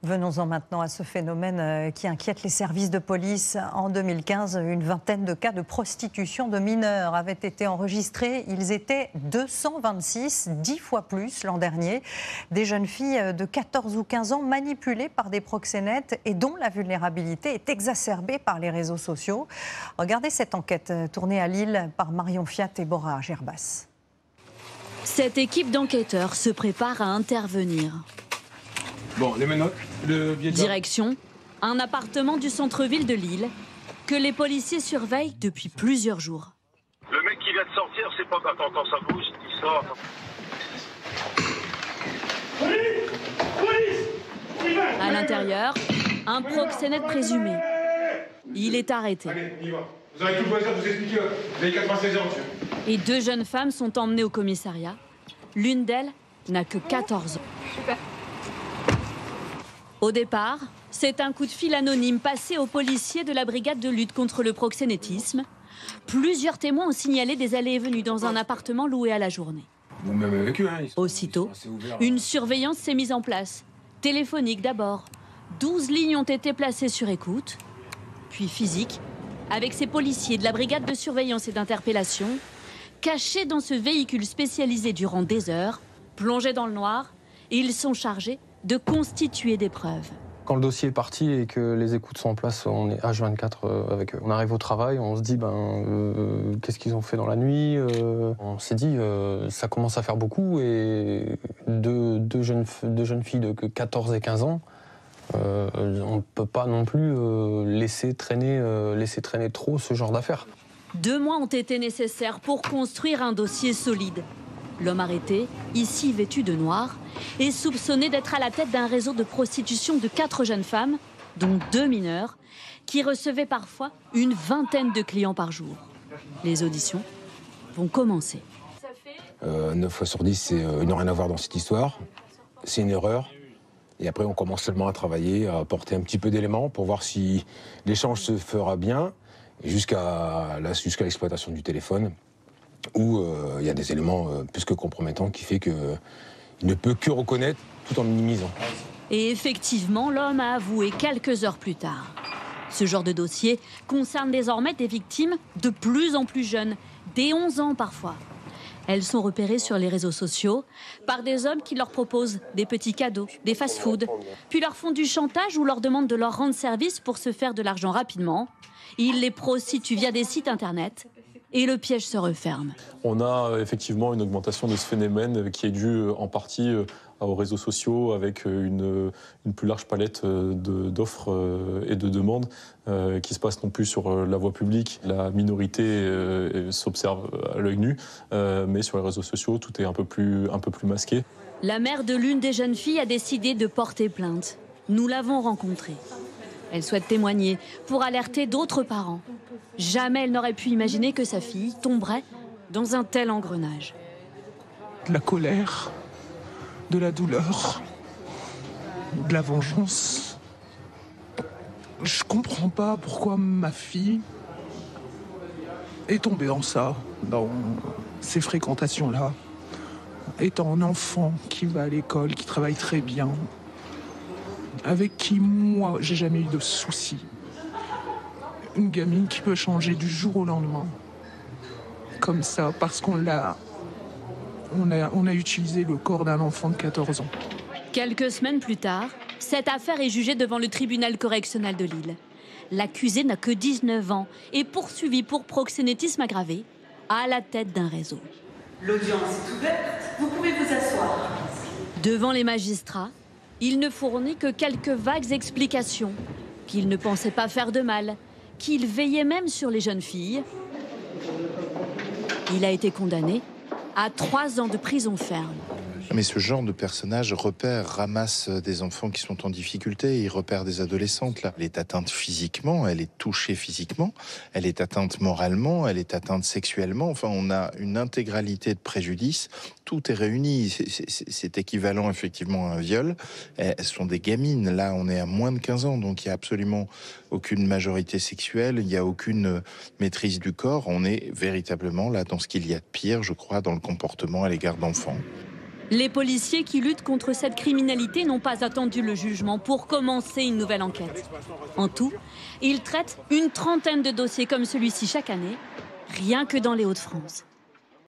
Venons-en maintenant à ce phénomène qui inquiète les services de police. En 2015, une vingtaine de cas de prostitution de mineurs avaient été enregistrés. Ils étaient 226, 10 fois plus l'an dernier. Des jeunes filles de 14 ou 15 ans manipulées par des proxénètes et dont la vulnérabilité est exacerbée par les réseaux sociaux. Regardez cette enquête tournée à Lille par Marion Fiat et Bora Gerbas. Cette équipe d'enquêteurs se prépare à intervenir. Bon, les menottes, le billet de... Direction, un appartement du centre-ville de Lille que les policiers surveillent depuis plusieurs jours. Le mec qui vient de sortir, c'est pas quand ça bouge, il sort. À l'intérieur, un proxénète présumé. Il est arrêté. Allez, on y va. Vous avez tout le loisir de vous expliquer. Vous avez 96 ans, monsieur. Et 2 jeunes femmes sont emmenées au commissariat. L'une d'elles n'a que 14 ans. Super. Au départ, c'est un coup de fil anonyme passé aux policiers de la brigade de lutte contre le proxénétisme. Plusieurs témoins ont signalé des allées et venues dans un appartement loué à la journée. Ou même avec eux, hein. Aussitôt, une surveillance s'est mise en place. Téléphonique d'abord. 12 lignes ont été placées sur écoute. Puis physique, avec ces policiers de la brigade de surveillance et d'interpellation, cachés dans ce véhicule spécialisé durant des heures, plongés dans le noir, ils sont chargés de constituer des preuves. Quand le dossier est parti et que les écoutes sont en place, on est H24 avec eux. On arrive au travail, on se dit qu'est-ce qu'ils ont fait dans la nuit. On s'est dit ça commence à faire beaucoup et deux jeunes filles de 14 et 15 ans, on ne peut pas non plus laisser traîner trop ce genre d'affaires. 2 mois ont été nécessaires pour construire un dossier solide. L'homme arrêté, ici vêtu de noir, est soupçonné d'être à la tête d'un réseau de prostitution de 4 jeunes femmes, dont 2 mineurs, qui recevaient parfois une vingtaine de clients par jour. Les auditions vont commencer. 9 fois sur 10, il n'y a rien à voir dans cette histoire. C'est une erreur. Et après, on commence seulement à travailler, à apporter un petit peu d'éléments pour voir si l'échange se fera bien, jusqu'à l'exploitation du téléphone, où il y a des éléments plus que compromettants qui fait qu'il ne peut que reconnaître tout en minimisant. Et effectivement, l'homme a avoué quelques heures plus tard. Ce genre de dossier concerne désormais des victimes de plus en plus jeunes, dès 11 ans parfois. Elles sont repérées sur les réseaux sociaux par des hommes qui leur proposent des petits cadeaux, des fast-foods, puis leur font du chantage ou leur demandent de leur rendre service pour se faire de l'argent rapidement. Ils les prostituent via des sites internet et le piège se referme. On a effectivement une augmentation de ce phénomène qui est due en partie aux réseaux sociaux avec une plus large palette d'offres et de demandes qui se passent non plus sur la voie publique. La minorité s'observe à l'œil nu, mais sur les réseaux sociaux, tout est un peu plus masqué. La mère de l'une des jeunes filles a décidé de porter plainte. Nous l'avons rencontrée. Elle souhaite témoigner pour alerter d'autres parents. Jamais elle n'aurait pu imaginer que sa fille tomberait dans un tel engrenage. De la colère, de la douleur, de la vengeance. Je comprends pas pourquoi ma fille est tombée dans ça, dans ces fréquentations-là. Étant un enfant qui va à l'école, qui travaille très bien, avec qui, moi, j'ai jamais eu de soucis. Une gamine qui peut changer du jour au lendemain. Comme ça, parce qu'on a utilisé le corps d'un enfant de 14 ans. Quelques semaines plus tard, cette affaire est jugée devant le tribunal correctionnel de Lille. L'accusé n'a que 19 ans et poursuivi pour proxénétisme aggravé à la tête d'un réseau. L'audience est ouverte, vous pouvez vous asseoir. Devant les magistrats, il ne fournit que quelques vagues explications, qu'il ne pensait pas faire de mal, qu'il veillait même sur les jeunes filles. Il a été condamné à 3 ans de prison ferme. Mais ce genre de personnage ramasse des enfants qui sont en difficulté, il repère des adolescentes. Là. Elle est atteinte physiquement, elle est touchée physiquement, elle est atteinte moralement, elle est atteinte sexuellement. Enfin, on a une intégralité de préjudices. Tout est réuni. C'est équivalent effectivement à un viol. Elles sont des gamines. Là, on est à moins de 15 ans, donc il n'y a absolument aucune majorité sexuelle, il n'y a aucune maîtrise du corps. On est véritablement là dans ce qu'il y a de pire, je crois, dans le comportement à l'égard d'enfants. Les policiers qui luttent contre cette criminalité n'ont pas attendu le jugement pour commencer une nouvelle enquête. En tout, ils traitent une trentaine de dossiers comme celui-ci chaque année, rien que dans les Hauts-de-France.